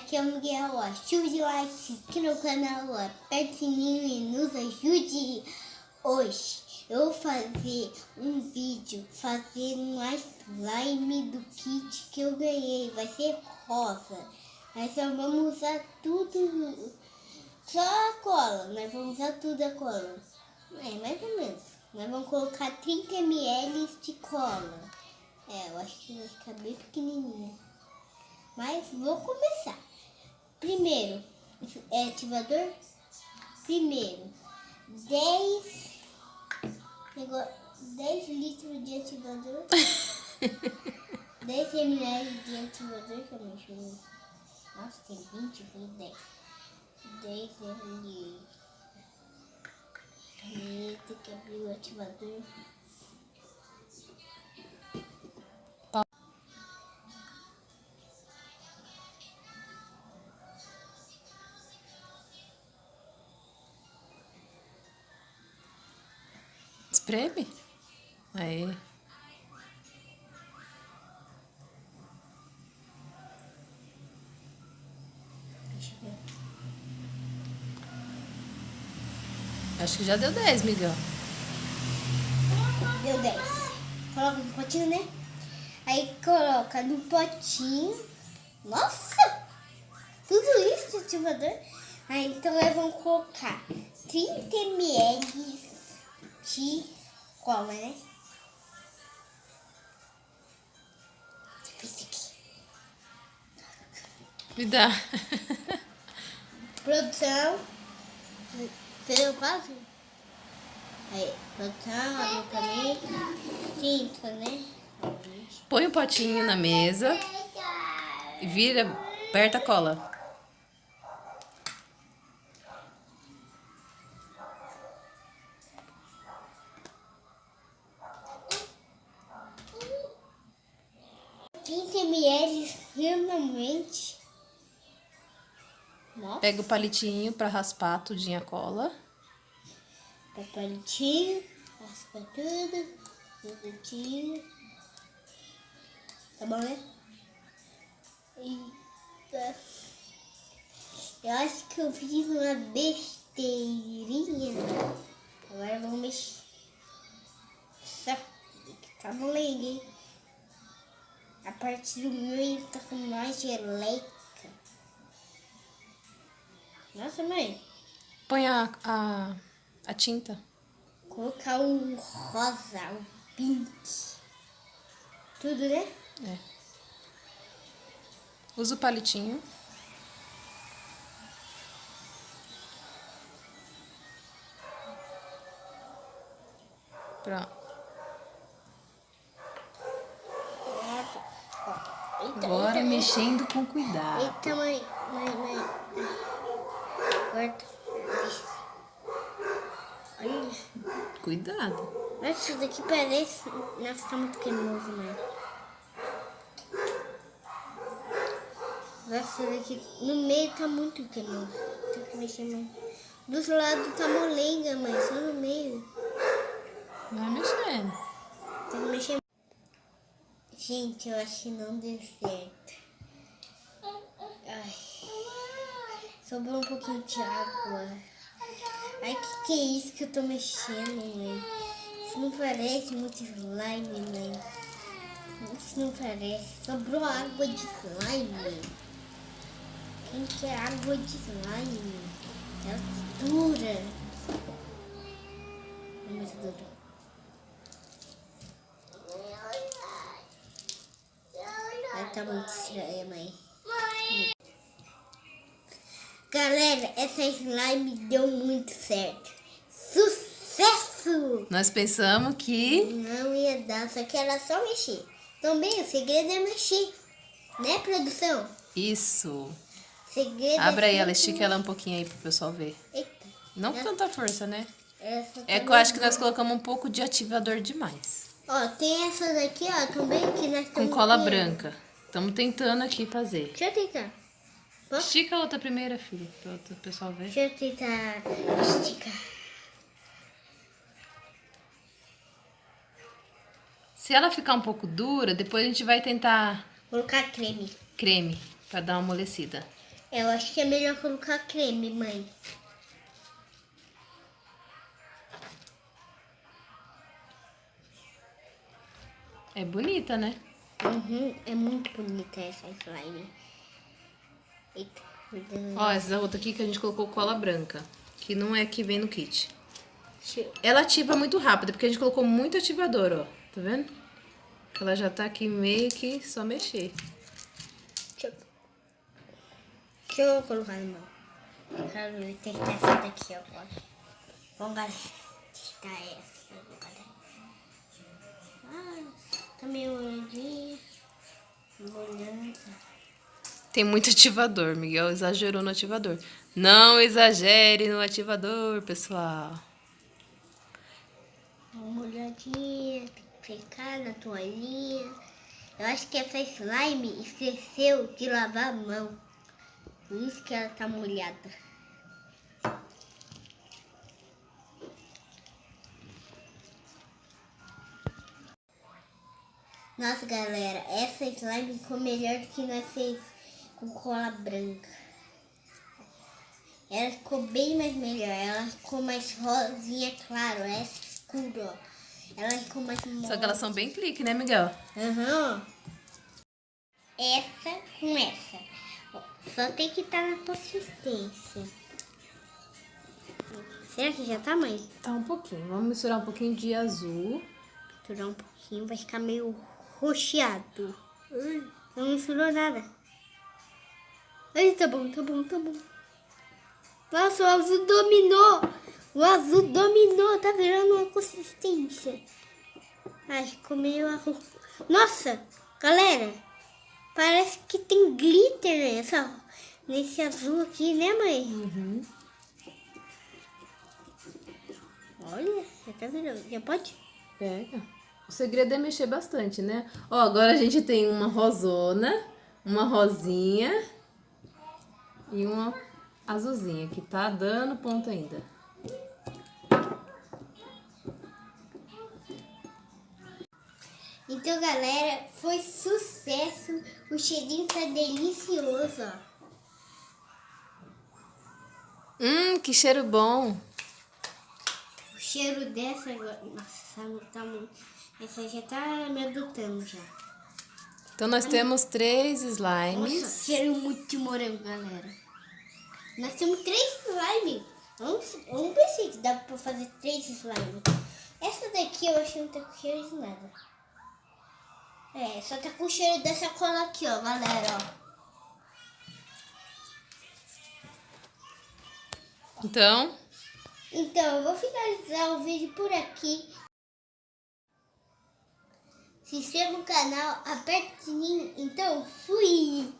aqui é o Miguel, ó. Ative de like, se inscreva no canal, ó. Aperte o sininho e nos ajude. Hoje eu vou fazer um vídeo fazendo uma slime do kit que eu ganhei. Vai ser rosa. Mas só vamos usar tudo, só a cola. Nós vamos usar tudo a cola. É, mais ou menos. Nós vamos colocar 30 ml de cola. Eu acho que vai ficar bem pequenininha. Mas vou começar. Primeiro, ativador. Primeiro, 10 litros de ativador. 10 ml de ativador também. Nossa, tem 20, foi 10. 10 ml. Tem que abrir o ativador. Espreme? Aí. Deixa eu ver. Acho que já deu 10, Miguel. Deu 10. Coloca no potinho, né? Aí coloca no potinho. Nossa! Tudo isso de ativador. Aí então nós vamos colocar 30 ml de cola, né? Esse aqui. Me dá. Produção. Perdeu quase? Aí, produção, abriu pra mim. Tinta, né? Põe o potinho na mesa e vira, aperta a cola. ml finalmente. Nossa. Pega o palitinho pra raspar tudinho a cola. Pega o palitinho, raspa tudinho. Tá bom, né? Eita. Eu acho que eu fiz uma besteirinha. Agora vamos mexer. Tá molenga, hein? A parte do meio tá com mais geleca. Nossa, mãe. Põe a tinta. Colocar o rosa, o pink. Tudo, né? É. Usa o palitinho. Pronto. Agora mexendo com cuidado. Eita, mãe. Corta. Olha. Cuidado. Nossa, isso daqui parece... Nossa, tá muito cremoso, mãe. Nossa, isso daqui no meio tá muito cremoso. Tem que mexer mais. Do outro lado tá molenga, mãe. Só no meio. Vai mexendo. Tem que mexer. Gente, eu acho que não deu certo. Ai. Sobrou um pouquinho de água. Ai, que é isso que eu tô mexendo, mãe? Isso não parece muito slime, mãe. Isso não parece. Sobrou água de slime. Quem quer água de slime? Ela dura. É muito dura. Ai, tá muito estranha, mãe. Galera, essa slime deu muito certo. Sucesso! Nós pensamos que... Não ia dar, só que era só mexer. Também o segredo é mexer. Né, produção? Isso. Segredo Abre aí, ela sempre estica ela um pouquinho aí pro pessoal ver. Eita. Não com tanta força, né? Essa É que eu também. acho que nós colocamos um pouco de ativador demais. Ó, tem essa daqui, ó, também que nós Com estamos cola vendo. branca. Estamos tentando aqui fazer. Deixa eu tentar. Posso? Estica a outra primeira, filha, para o pessoal ver. Deixa eu tentar esticar. Se ela ficar um pouco dura, depois a gente vai tentar Colocar creme. creme para dar uma amolecida. Eu acho que é melhor colocar creme, mãe. É bonita, né? Uhum, é muito bonita essa slime. Eita, Ó, essa outra aqui que a gente colocou cola branca. Que não é que vem no kit. deixa eu- Ela ativa muito rápido, porque a gente colocou muito ativador, ó. Tá vendo? Ela já tá aqui meio que só mexer. deixa eu colocar no mão. Quero testar essa daqui agora. Bom, galera, testar essa agora. Tá meio olhadinha. Olhando. Tem muito ativador, Miguel exagerou no ativador. Não exagere no ativador, pessoal. Dá uma olhadinha, tem que ficar na toalhinha. Eu acho que essa slime esqueceu de lavar a mão. Por isso que ela tá molhada. Nossa, galera, essa slime ficou melhor do que nós fez com cola branca. Ela ficou bem mais melhor. Ela ficou mais rosinha, claro. Essa escura, ó. Ela ficou mais Só que elas são bem clique, né, Miguel? Aham. Essa com essa. Ó, só tem que estar na consistência. Será que já tá, mãe? Tá um pouquinho. Vamos misturar um pouquinho de azul. Misturar um pouquinho, vai ficar meio roxeado. Não misturou nada. Ai, tá bom, tá bom, tá bom. Nossa, o azul dominou. O azul dominou, tá virando uma consistência. Ai, ficou meio azul. Nossa, galera, parece que tem glitter nesse azul aqui, né, mãe? Uhum. Olha, já tá virando. Já pode? Pega. O segredo é mexer bastante, né? Ó, agora a gente tem uma rosona, uma rosinha e uma azulzinha, que tá dando ponto ainda. Então, galera, foi sucesso. O cheirinho tá delicioso, ó. Que cheiro bom. O cheiro dessa agora. Nossa, essa tá muito. Essa já tá me adotando já. Então nós temos 3 Nossa, slimes. cheiro muito de morango, galera. Nós temos 3 slime. Eu não pensei que dava pra fazer 3 slime. Essa daqui eu acho que não tá com cheiro de nada. É, só tá com o cheiro dessa cola aqui, ó, galera, ó. Então, Então, eu vou finalizar o vídeo por aqui. Se inscreva no canal, aperte o sininho. Então, fui!